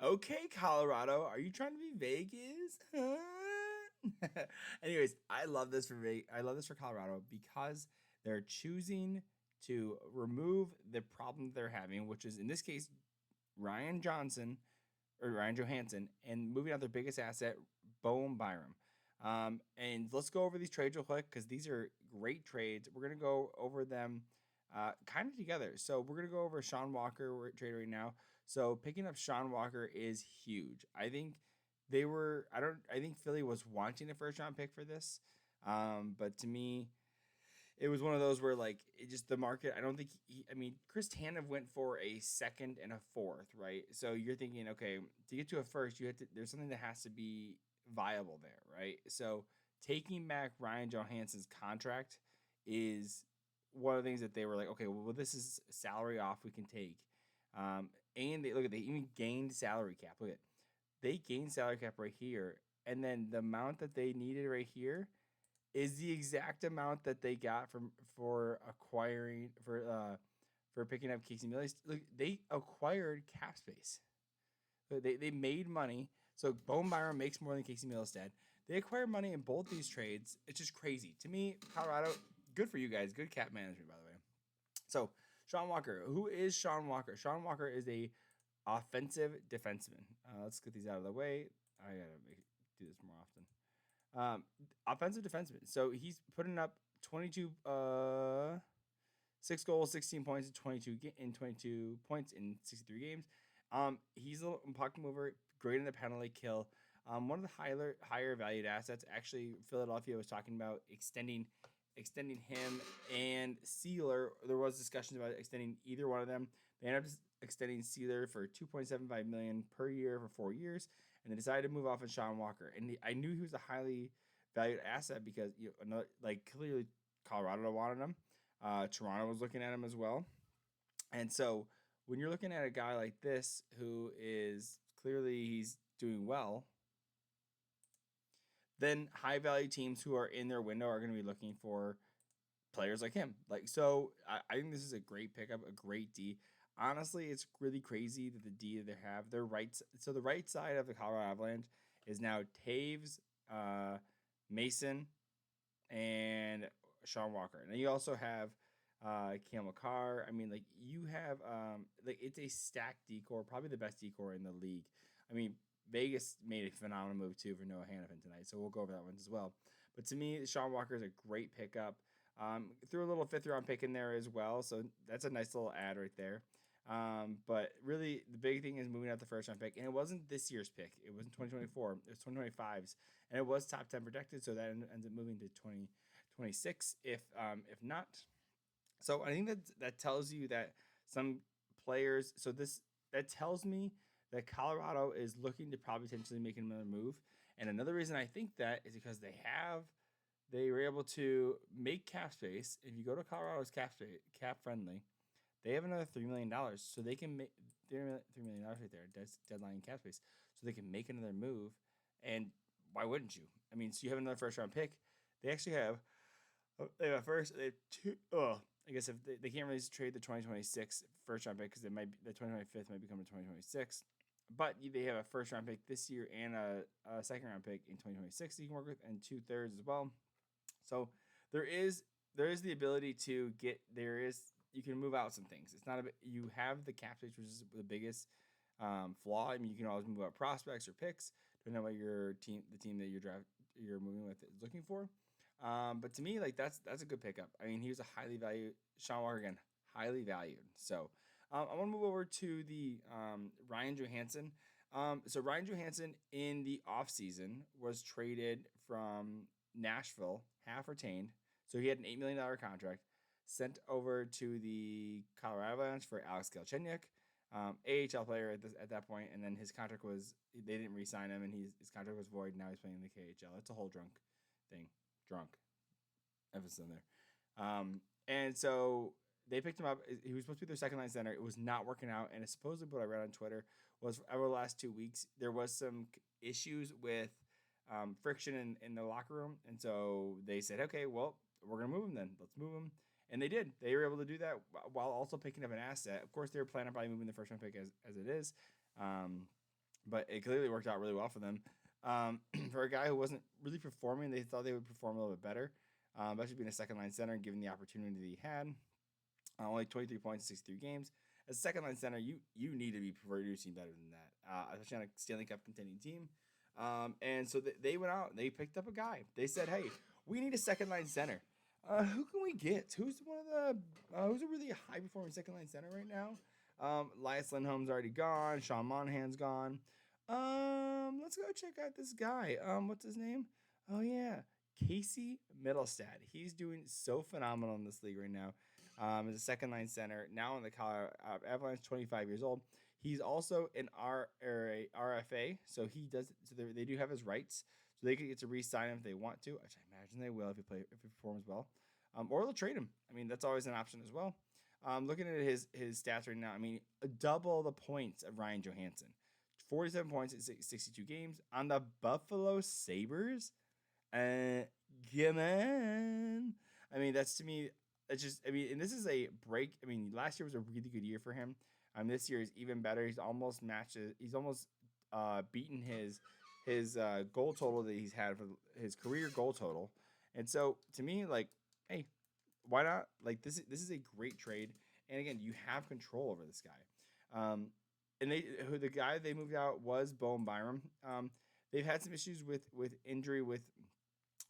Okay, Colorado, are you trying to be Vegas? Huh? Anyways, I love this for I love this for Colorado because they're choosing to remove the problem that they're having, which is in this case Ryan Johnson or Ryan Johansen, and moving out their biggest asset, Byram. And let's go over these trades real quick because these are great trades. We're gonna go over them kind of together. So we're gonna go over Sean Walker trade right now. So picking up Sean Walker is huge. I think they were. I don't. I think Philly was wanting a first round pick for this, but to me, it was one of those where like it just the market. I don't think. I mean, Chris Tanev went for a second and a fourth, right? So you're thinking, okay, to get to a first, you have to. There's something that has to be viable there, right? So taking back Ryan Johansen's contract is one of the things that they were like, okay, well, this is salary off we can take. And they even gained salary cap. Look at they gained salary cap right here, and then the amount that they needed right here is the exact amount that they got from for acquiring for picking up Casey Mills. Look, they acquired cap space. They made money. So Bone Byram makes more than Casey Milstead. They acquired money in both these trades. It's just crazy. To me, Colorado, good for you guys. Good cap management, by the way. So Sean Walker, who is Sean Walker? Sean Walker is a offensive defenseman. Let's get these out of the way. I gotta do this more often. Offensive defenseman. So he's putting up 22, 6 goals, 16 points in 22 points in 63 games. He's a puck mover, great in the penalty kill. One of the higher valued assets. Actually, Philadelphia was talking about extending him and Sealer. There was discussions about extending either one of them. They ended up extending Sealer for $2.75 million per year for 4 years, and they decided to move off of Sean Walker. And I knew he was a highly valued asset because clearly Colorado wanted him. Toronto was looking at him as well, and so when you're looking at a guy like this who is clearly he's doing well, then high value teams who are in their window are going to be looking for players like him. I think this is a great pickup, a great D. Honestly, it's really crazy that the D that they have, their right. So the right side of the Colorado Avalanche is now Taves, Mason, and Sean Walker. And then you also have Cam Carr. I mean, like you have it's a stacked decor, probably the best decor in the league. I mean, Vegas made a phenomenal move too for Noah Hannafin tonight, so we'll go over that one as well. But to me, Sean Walker is a great pickup. Threw a little 5th round pick in there as well, so that's a nice little ad right there. But really, the big thing is moving out the 1st round pick, and it wasn't this year's pick. It wasn't 2024. It was 2025's, and it was top 10 protected, so that ends up moving to 2026 if not. So I think that tells you that some players. So that tells me that Colorado is looking to probably potentially make another move. And another reason I think that is because they were able to make cap space. If you go to Colorado's cap friendly, they have another $3 million, so they can make $3 million right there, deadline cap space, so they can make another move. And why wouldn't you? I mean, so you have another 1st round pick. They actually have they have a first. They have two. Oh, I guess if they can't really trade the 2026 1st round pick because it might be the 2025 might become a 2026. But they have a 1st round pick this year and a 2nd round pick in 2026 that you can work with, and 2/3 as well. So there is the ability to get you can move out some things. It's not you have the cap space, which is the biggest flaw. I mean, you can always move out prospects or picks depending on what the team that you're moving with is looking for. But to me, like that's a good pickup. I mean, he was a highly valued Sean Walker again, highly valued. So I want to move over to the Ryan Johansen. So Ryan Johansen in the offseason was traded from Nashville, half retained. So he had an $8 million contract sent over to the Colorado Avalanche for Alex Galchenyuk, AHL player at that point, and then his contract was they didn't re-sign him, and his contract was void. Now he's playing in the KHL. It's a whole drunk emphasis in there. And so they picked him up. He was supposed to be their 2nd line center. It was not working out. And it's supposedly what I read on Twitter was over the last 2 weeks, there was some issues with friction in the locker room. And so they said, okay, well, we're going to move him then. Let's move him. And they did. They were able to do that while also picking up an asset. Of course, they were planning on probably moving the 1st round pick as it is. but it clearly worked out really well for them. For a guy who wasn't really performing, they thought they would perform a little bit better, especially being a second line center and given the opportunity that he had. Only 23 points in 63 games. As a second line center, you need to be producing better than that, especially on a Stanley Cup contending team. And so they went out, they picked up a guy. They said, hey, we need a second line center. Who can we get? Who's one of who's a really high performing second line center right now? Elias Lindholm's already gone. Sean Monahan's gone. Let's go check out this guy. What's his name? Oh yeah, Casey Mittelstadt. He's doing so phenomenal in this league right now. As a second line center now in the Colorado Avalanche, 25 years old. He's also an RFA, so he does. So they do have his rights, so they could get to re-sign him if they want to, which I imagine they will if he performs well, or they'll trade him. I mean, that's always an option as well. Looking at his stats right now, I mean, double the points of Ryan Johansen, 47 points in 62 games on the Buffalo Sabres. Come on. I mean, that's to me. It's just. I mean, and this is a break. I mean, last year was a really good year for him. This year is even better. He's almost matched. He's almost beaten his goal total that he's had for his career goal total. And so to me, like, hey, why not? Like this is a great trade. And again, you have control over this guy. And the guy they moved out was Byram. They've had some issues with injury with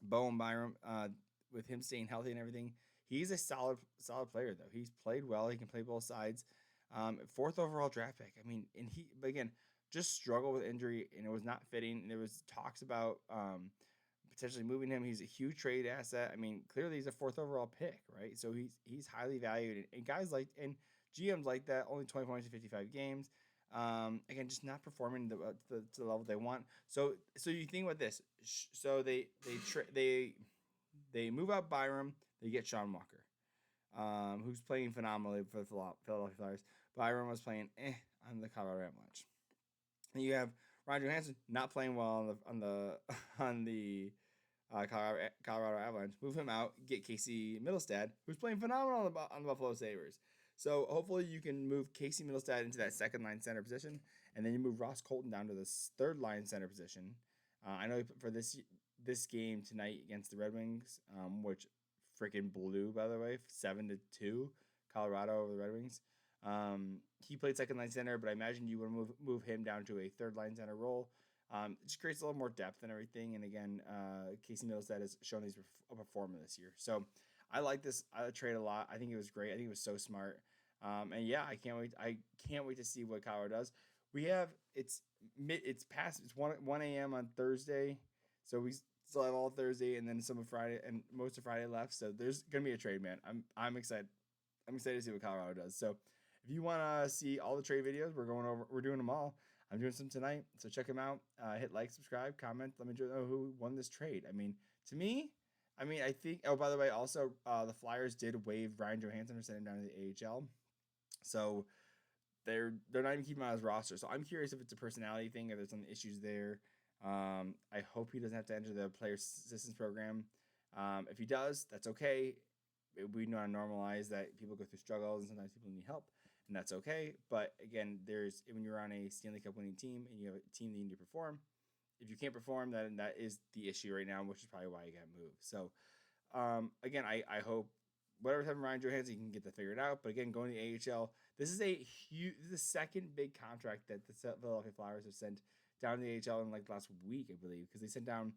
Byram, with him staying healthy and everything. He's a solid player though. He's played well. He can play both sides. Fourth overall draft pick. I mean, but again, just struggled with injury and it was not fitting. And there was talks about potentially moving him. He's a huge trade asset. I mean, clearly he's a fourth overall pick, right? So he's highly valued. And guys and GMs like that. Only 20 points in 55 games. Again, just not performing to the level they want. So you think about this. So they move out Byram. They get Sean Walker, who's playing phenomenally for the Philadelphia Flyers. Byram was playing on the Colorado Avalanche. And you have Ryan Johansen not playing well on the Colorado Avalanche. Move him out. Get Casey Mittelstadt, who's playing phenomenal on the Buffalo Sabres. So hopefully you can move Casey Mittelstadt into that second line center position, and then you move Ross Colton down to the third line center position. I know for this game tonight against the Red Wings, which freaking blew, by the way, 7-2, Colorado over the Red Wings. He played second line center, but I imagine you would move him down to a third line center role. It just creates a little more depth and everything. And again, Casey Mittelstadt has shown he's a performer this year. So I like this trade a lot. I think it was great. I think it was so smart. And yeah, I can't wait. I can't wait to see what Colorado does. We have it's 1 a.m. on Thursday, so we still have all Thursday and then some of Friday and most of Friday left. So there's gonna be a trade, man. I'm excited. I'm excited to see what Colorado does. So if you want to see all the trade videos, we're doing them all. I'm doing some tonight, so check them out. Hit like, subscribe, comment. Let me know who won this trade. I mean, to me, I think. Oh, by the way, also the Flyers did waive Ryan Johansen or send him down to the AHL. So they're not even keeping him on his roster. So I'm curious if it's a personality thing, if there's some issues there. I hope he doesn't have to enter the player assistance program. If he does, that's okay. We know how to normalize that people go through struggles and sometimes people need help, and that's okay. But again, when you're on a Stanley Cup winning team and you have a team that you need to perform, if you can't perform, then that is the issue right now, which is probably why you got moved. So again, I hope whatever's happening Ryan Johansen, you can get that figured out. But again, going to the AHL, this is the second big contract that the Philadelphia Flyers have sent down to the AHL in like last week, I believe, because they sent down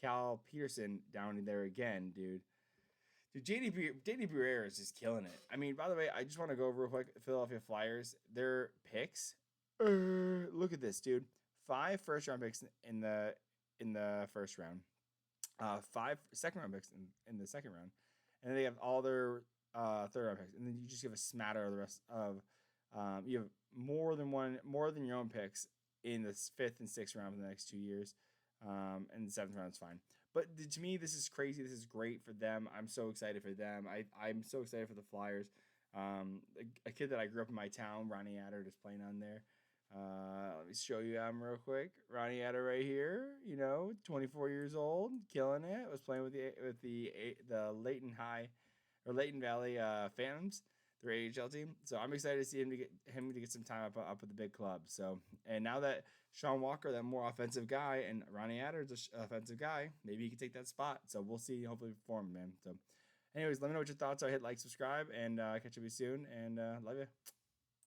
Cal Peterson down there again, dude. JD Briere is just killing it. I mean, by the way, I just want to go over real quick Philadelphia Flyers, their picks. Look at this, dude. 5 first-round picks in the first round. 5 second-round picks in the second round. And then they have all their third-round picks. And then you just give a smatter of the rest of you have more than your own picks in the 5th and 6th round for the next 2 years. And the 7th round is fine. But to me, this is crazy. This is great for them. I'm so excited for them. I'm so excited for the Flyers. A kid that I grew up in my town, Ronnie Adder, just playing on there. Let me show you him real quick. Ronnie Adder right here. 24 years old, killing it. Was playing with the Layton Valley Phantoms. their AHL team. So I'm excited to see him to get some time up with the big club. So and now that Sean Walker, that more offensive guy, and Ronnie Adder's an offensive guy, maybe he can take that spot. So we'll see. Hopefully perform, man. So anyways, let me know what your thoughts are. Hit like, subscribe, and catch you soon. And love you.